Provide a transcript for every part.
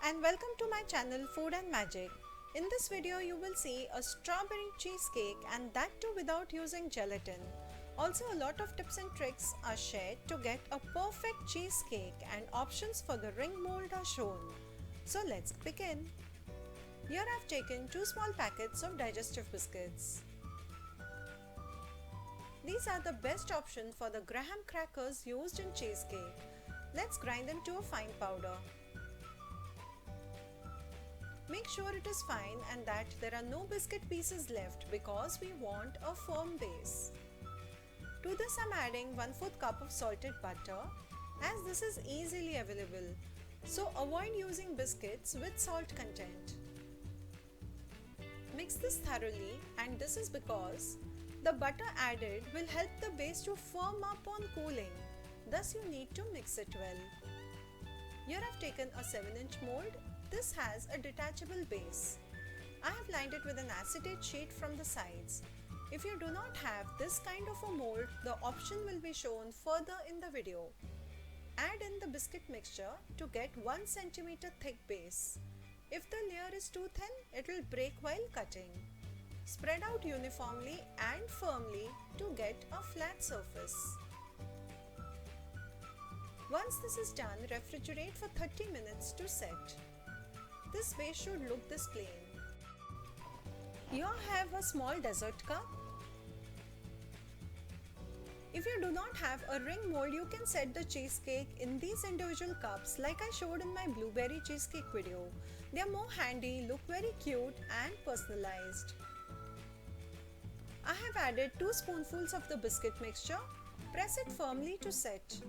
and welcome to my channel Food and Magic. In this video you will see a strawberry cheesecake, and that too without using gelatin. Also, a lot of tips and tricks are shared to get a perfect cheesecake, and options for the ring mold are shown. So let's begin. Here I've taken 2 small packets of digestive biscuits. These are the best option for the graham crackers used in cheesecake. Let's grind them to a fine powder. Make sure it is fine and that there are no biscuit pieces left because we want a firm base. To this I'm adding 1/4 cup of salted butter, as this is easily available. So avoid using biscuits with salt content. Mix this thoroughly, and this is because the butter added will help the base to firm up on cooling. Thus you need to mix it well. Here I've taken a 7-inch mold. This has a detachable base. I have lined it with an acetate sheet from the sides. If you do not have this kind of a mold, the option will be shown further in the video. Add in the biscuit mixture to get 1 cm thick base. If the layer is too thin, it will break while cutting. Spread out uniformly and firmly to get a flat surface. Once this is done, refrigerate for 30 minutes to set. This base should look this plain. Here I have a small dessert cup. If you do not have a ring mold, you can set the cheesecake in these individual cups like I showed in my blueberry cheesecake video. They are more handy, look very cute and personalized. I have added 2 spoonfuls of the biscuit mixture. Press it firmly to set.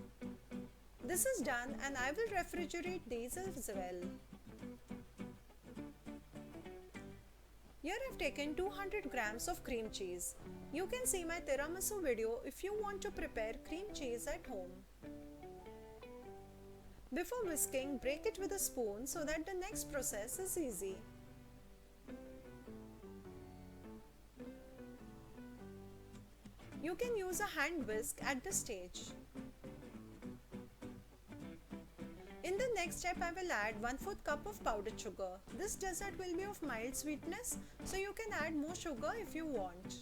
This is done and I will refrigerate these as well. Here I have taken 200 grams of cream cheese. You can see my tiramisu video if you want to prepare cream cheese at home. Before whisking, break it with a spoon so that the next process is easy. You can use a hand whisk at this stage. In the next step, I will add 1/4 cup of powdered sugar. This dessert will be of mild sweetness, so you can add more sugar if you want.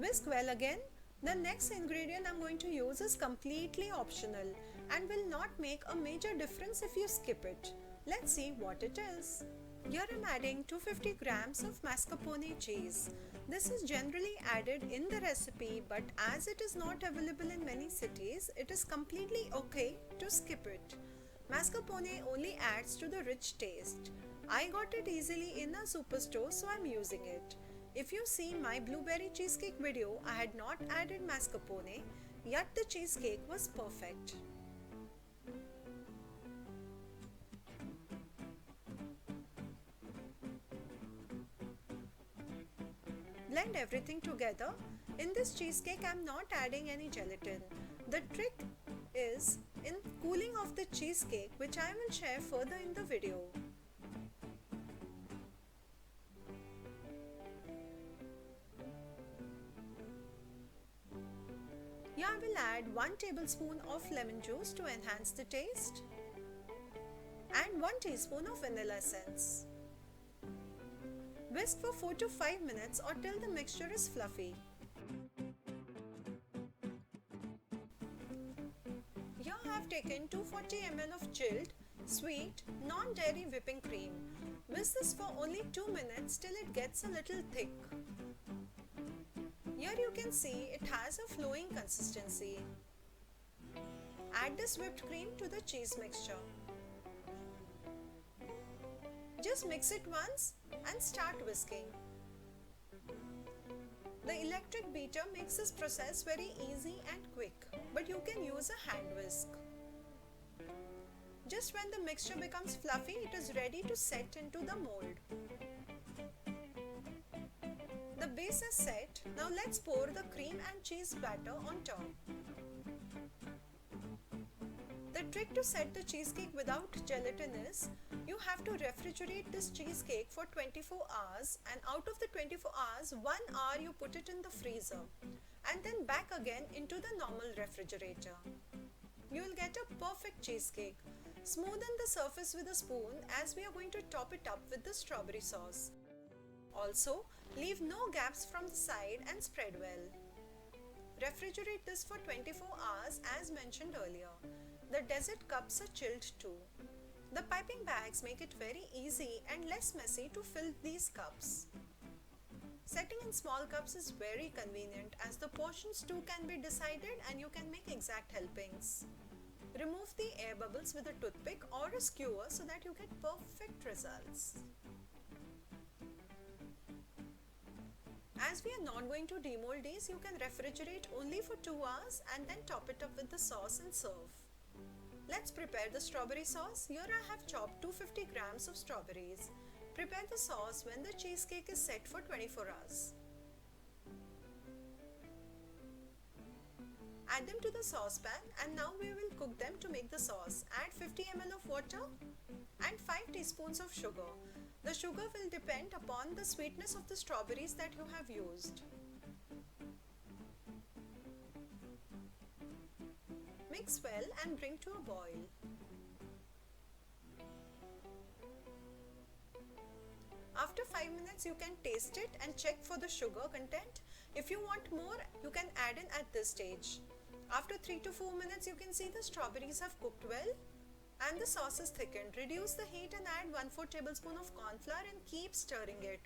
Whisk well again. The next ingredient I'm going to use is completely optional and will not make a major difference if you skip it. Let's see what it is. Here I'm adding 250 grams of mascarpone cheese. This is generally added in the recipe, but as it is not available in many cities, it is completely okay to skip it. Mascarpone only adds to the rich taste. I got it easily in a superstore, so I'm using it. If you see my blueberry cheesecake video, I had not added mascarpone, yet the cheesecake was perfect. Blend everything together. In this cheesecake, I am not adding any gelatin. The trick is in cooling of the cheesecake, which I will share further in the video. Here I will add 1 tablespoon of lemon juice to enhance the taste and 1 teaspoon of vanilla essence. Whisk for 4 to 5 minutes or till the mixture is fluffy. Here I have taken 240 ml of chilled, sweet, non-dairy whipping cream. Whisk this for only 2 minutes till it gets a little thick. Here you can see it has a flowing consistency. Add this whipped cream to the cheese mixture. Just mix it once and start whisking. The electric beater makes this process very easy and quick, but you can use a hand whisk. Just when the mixture becomes fluffy, it is ready to set into the mold. The base is set. Now let's pour the cream and cheese batter on top. The trick to set the cheesecake without gelatin is you have to refrigerate this cheesecake for 24 hours, and out of the 24 hours, 1 hour you put it in the freezer and then back again into the normal refrigerator. You will get a perfect cheesecake. Smoothen the surface with a spoon as we are going to top it up with the strawberry sauce. Also, leave no gaps from the side and spread well. Refrigerate this for 24 hours as mentioned earlier. The dessert cups are chilled too. The piping bags make it very easy and less messy to fill these cups. Setting in small cups is very convenient as the portions too can be decided and you can make exact helpings. Remove the air bubbles with a toothpick or a skewer so that you get perfect results. As we are not going to demold these, you can refrigerate only for 2 hours and then top it up with the sauce and serve. Let's prepare the strawberry sauce. Here I have chopped 250 grams of strawberries. Prepare the sauce when the cheesecake is set for 24 hours. Add them to the saucepan and now we will cook them to make the sauce. Add 50 ml of water and 5 teaspoons of sugar. The sugar will depend upon the sweetness of the strawberries that you have used. Mix well and bring to a boil. After 5 minutes you can taste it and check for the sugar content. If you want more, you can add in at this stage. After 3 to 4 minutes you can see the strawberries have cooked well and the sauce is thickened. Reduce the heat and add 1/4 tablespoon of corn flour and keep stirring it.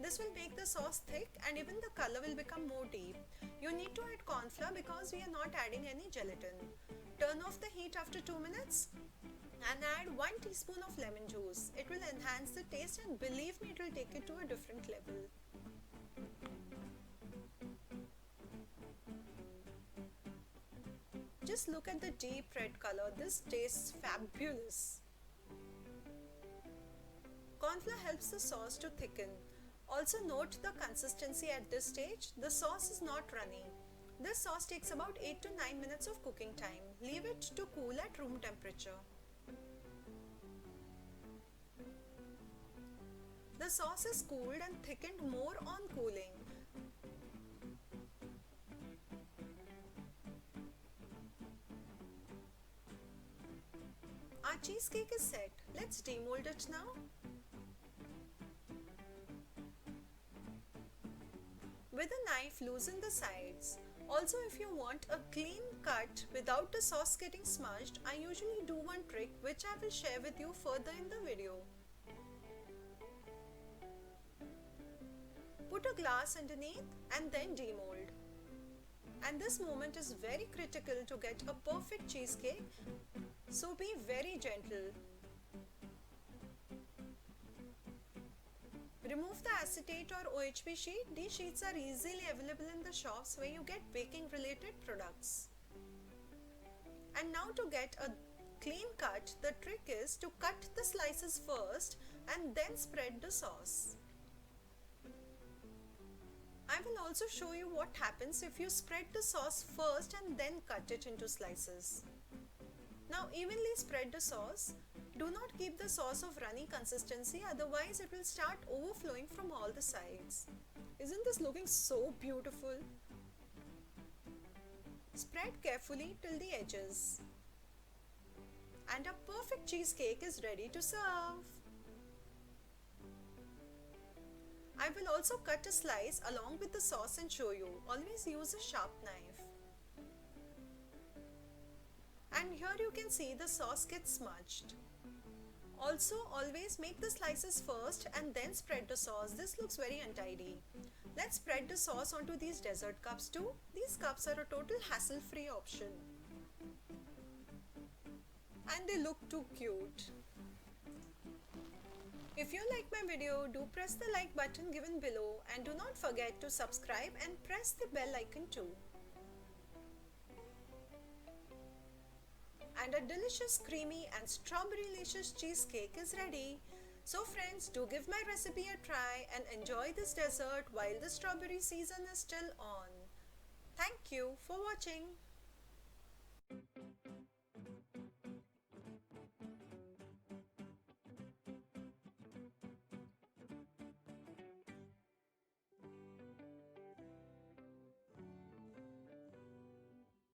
This will make the sauce thick and even the color will become more deep. You need to add corn flour because we are not adding any gelatin. Turn off the heat after 2 minutes and add 1 teaspoon of lemon juice. It will enhance the taste and believe me, it will take it to a different level. Just look at the deep red color. This tastes fabulous. Corn flour helps the sauce to thicken. Also note the consistency at this stage. The sauce is not runny. This sauce takes about 8 to 9 minutes of cooking time. Leave it to cool at room temperature. The sauce is cooled and thickened more on cooling. Our cheesecake is set. Let's demold it now. With a knife, loosen the sides. Also, if you want a clean cut without the sauce getting smudged, I usually do one trick which I will share with you further in the video. Put a glass underneath and then demold. And this moment is very critical to get a perfect cheesecake, so be very gentle. Remove the acetate or OHP sheet. These sheets are easily available in the shops where you get baking related products. And now to get a clean cut, the trick is to cut the slices first and then spread the sauce. I will also show you what happens if you spread the sauce first and then cut it into slices. Now evenly spread the sauce. Do not keep the sauce of runny consistency, otherwise it will start overflowing from all the sides. Isn't this looking so beautiful? Spread carefully till the edges. And a perfect cheesecake is ready to serve. I will also cut a slice along with the sauce and show you. Always use a sharp knife. And here you can see the sauce gets smudged. Also, always make the slices first and then spread the sauce. This looks very untidy. Let's spread the sauce onto these dessert cups too. These cups are a total hassle-free option. And they look too cute. If you like my video, do press the like button given below and do not forget to subscribe and press the bell icon too. And a delicious creamy and strawberry-licious cheesecake is ready. So friends, do give my recipe a try and enjoy this dessert while the strawberry season is still on. Thank you for watching.